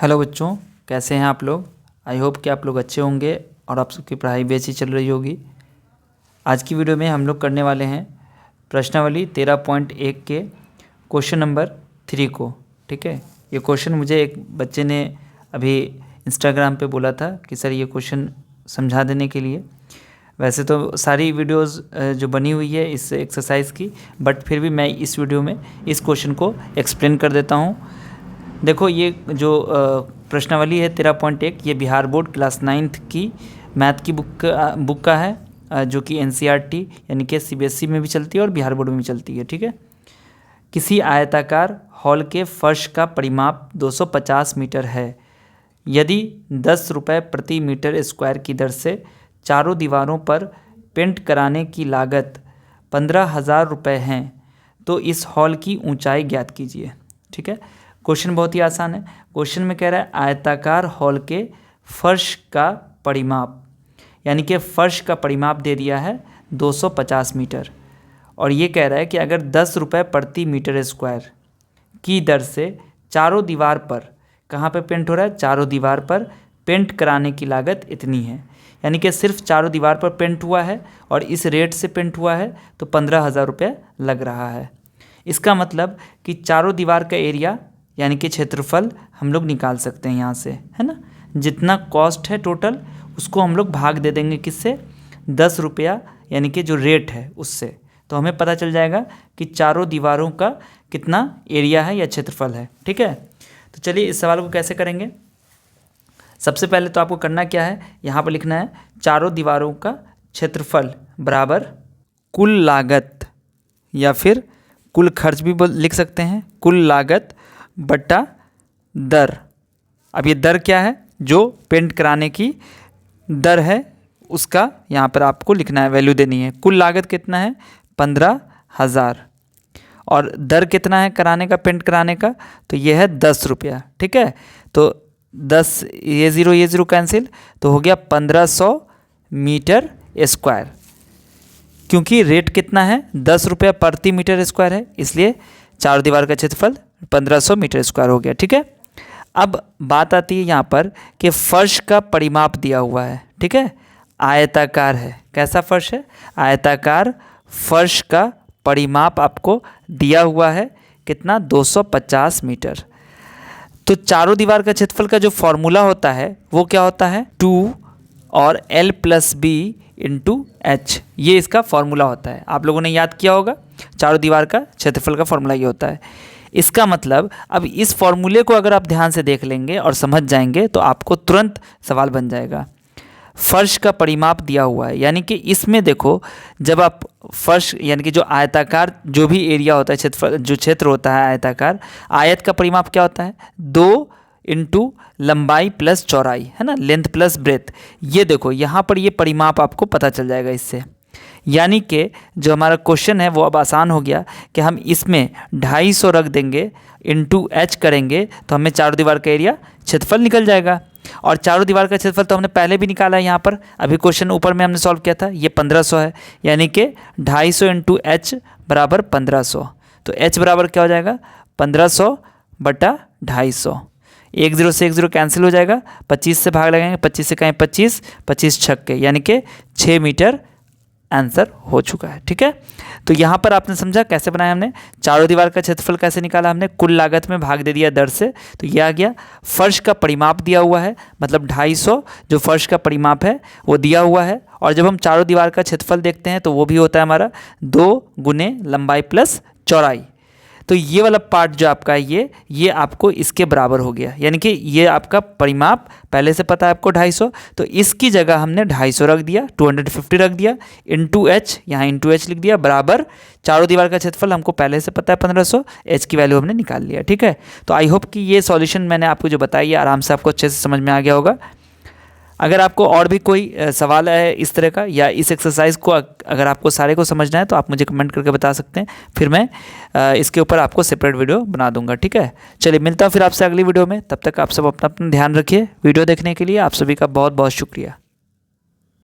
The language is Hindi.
हेलो बच्चों, कैसे हैं आप लोग। आई होप कि आप लोग अच्छे होंगे और आप सबकी पढ़ाई भी अच्छी चल रही होगी। आज की वीडियो में हम लोग करने वाले हैं प्रश्नावली 13.1 के क्वेश्चन नंबर 3 को। ठीक है, ये क्वेश्चन मुझे एक बच्चे ने अभी इंस्टाग्राम पे बोला था कि सर ये क्वेश्चन समझा देने के लिए। वैसे तो सारी वीडियोस जो बनी हुई है इस एक्सरसाइज की, बट फिर भी मैं इस वीडियो में इस क्वेश्चन को एक्सप्लेन कर देता हूँ। देखो, ये जो प्रश्नावली है 13.1, ये बिहार बोर्ड क्लास 9th की मैथ की बुक का है, जो कि NCERT यानी कि CBSE में भी चलती है और बिहार बोर्ड में भी चलती है। ठीक है, किसी आयताकार हॉल के फर्श का परिमाप 250 मीटर है। यदि 10 रुपये प्रति मीटर स्क्वायर की दर से चारों दीवारों पर पेंट कराने की लागत 15,000 रुपये हैं, तो इस हॉल की ऊंचाई ज्ञात कीजिए। ठीक है, क्वेश्चन बहुत ही आसान है। क्वेश्चन में कह रहा है आयताकार हॉल के फर्श का परिमाप, यानी कि फर्श का परिमाप दे दिया है 250 मीटर, और ये कह रहा है कि अगर 10 रुपये प्रति मीटर स्क्वायर की दर से चारों दीवार पर, कहाँ पे पेंट हो रहा है, चारों दीवार पर पेंट कराने की लागत इतनी है। यानी कि सिर्फ चारों दीवार पर पेंट हुआ है और इस रेट से पेंट हुआ है तो 15,000 रुपये लग रहा है। इसका मतलब कि चारों दीवार का एरिया यानी कि क्षेत्रफल हम लोग निकाल सकते हैं यहाँ से, है ना। जितना कॉस्ट है टोटल उसको हम लोग भाग दे देंगे किससे, 10 रुपया यानी कि जो रेट है उससे, तो हमें पता चल जाएगा कि चारों दीवारों का कितना एरिया है या क्षेत्रफल है। ठीक है, तो चलिए इस सवाल को कैसे करेंगे। सबसे पहले तो आपको करना क्या है, यहाँ पर लिखना है चारों दीवारों का क्षेत्रफल बराबर कुल लागत, या फिर कुल खर्च भी लिख सकते हैं, कुल लागत बटा दर। अब ये दर क्या है, जो पेंट कराने की दर है उसका यहाँ पर आपको लिखना है, वैल्यू देनी है। कुल लागत कितना है, 15,000, और दर कितना है कराने का, पेंट कराने का, तो ये है 10 रुपया। ठीक है, तो 10 ये ज़ीरो कैंसिल, तो हो गया 1500 मीटर स्क्वायर। क्योंकि रेट कितना है, 10 रुपया प्रति मीटर स्क्वायर है, इसलिए चारों दीवार का क्षेत्रफल 1500 मीटर स्क्वायर हो गया। ठीक है, अब बात आती है यहाँ पर कि फर्श का परिमाप दिया हुआ है। ठीक है, आयताकार है, कैसा फर्श है, आयताकार फर्श का परिमाप आपको दिया हुआ है, कितना, 250 मीटर। तो चारों दीवार का क्षेत्रफल का जो फॉर्मूला होता है वो क्या होता है, 2 और L+B × H, ये इसका फॉर्मूला होता है। आप लोगों ने याद किया होगा, चारों दीवार का क्षेत्रफल का फॉर्मूला ये होता है। इसका मतलब अब इस फॉर्मूले को अगर आप ध्यान से देख लेंगे और समझ जाएंगे तो आपको तुरंत सवाल बन जाएगा। फर्श का परिमाप दिया हुआ है, यानी कि इसमें देखो, जब आप फर्श यानी कि जो आयताकार जो भी एरिया होता है, क्षेत्रफल जो क्षेत्र होता है आयताकार, आयत का परिमाप क्या होता है, 2 × लंबाई प्लस चौड़ाई, है ना, लेंथ प्लस ब्रेथ। ये देखो यहाँ पर ये परिमाप आपको पता चल जाएगा इससे। यानी कि जो हमारा क्वेश्चन है वो अब आसान हो गया कि हम इसमें 250 रख देंगे, × H करेंगे तो हमें चारों दीवार का एरिया क्षेत्रफल निकल जाएगा। और चारों दीवार का क्षेत्रफल तो हमने पहले भी निकाला है, यहाँ पर अभी क्वेश्चन ऊपर में हमने सॉल्व किया था, ये 1500 है, यानी कि 250 × H बराबर 1500। तो H बराबर क्या हो जाएगा, 1500 बटा 250। 1 0 से 1 0 कैंसिल हो जाएगा, 25 से भाग लगाएंगे, 25 से कहें 25, 25 छक्के, यानी कि 6 मीटर आंसर हो चुका है। ठीक है, तो यहाँ पर आपने समझा कैसे बनाया हमने, चारों दीवार का क्षेत्रफल कैसे निकाला हमने, कुल लागत में भाग दे दिया दर से, तो ये आ गया। फर्श का परिमाप दिया हुआ है, मतलब 250 जो फर्श का परिमाप है वो दिया हुआ है, और जब हम चारों दीवार का क्षेत्रफल देखते हैं तो वो भी होता है हमारा 2 × लंबाई प्लस चौड़ाई। तो ये वाला पार्ट जो आपका है ये आपको इसके बराबर हो गया, यानी कि ये आपका परिमाप पहले से पता है आपको 250, तो इसकी जगह हमने 250 रख दिया, 250 रख दिया, × H, यहाँ × H लिख दिया, बराबर चारों दीवार का क्षेत्रफल हमको पहले से पता है 1500, H की वैल्यू हमने निकाल लिया। ठीक है, तो आई होप कि ये सॉल्यूशन मैंने आपको जो बताई है आराम से आपको अच्छे से समझ में आ गया होगा। अगर आपको और भी कोई सवाल है इस तरह का, या इस एक्सरसाइज को अगर आपको सारे को समझना है तो आप मुझे कमेंट करके बता सकते हैं, फिर मैं इसके ऊपर आपको सेपरेट वीडियो बना दूंगा। ठीक है, चलिए मिलता हूँ फिर आपसे अगली वीडियो में, तब तक आप सब अपना ध्यान रखिए। वीडियो देखने के लिए आप सभी का बहुत बहुत शुक्रिया।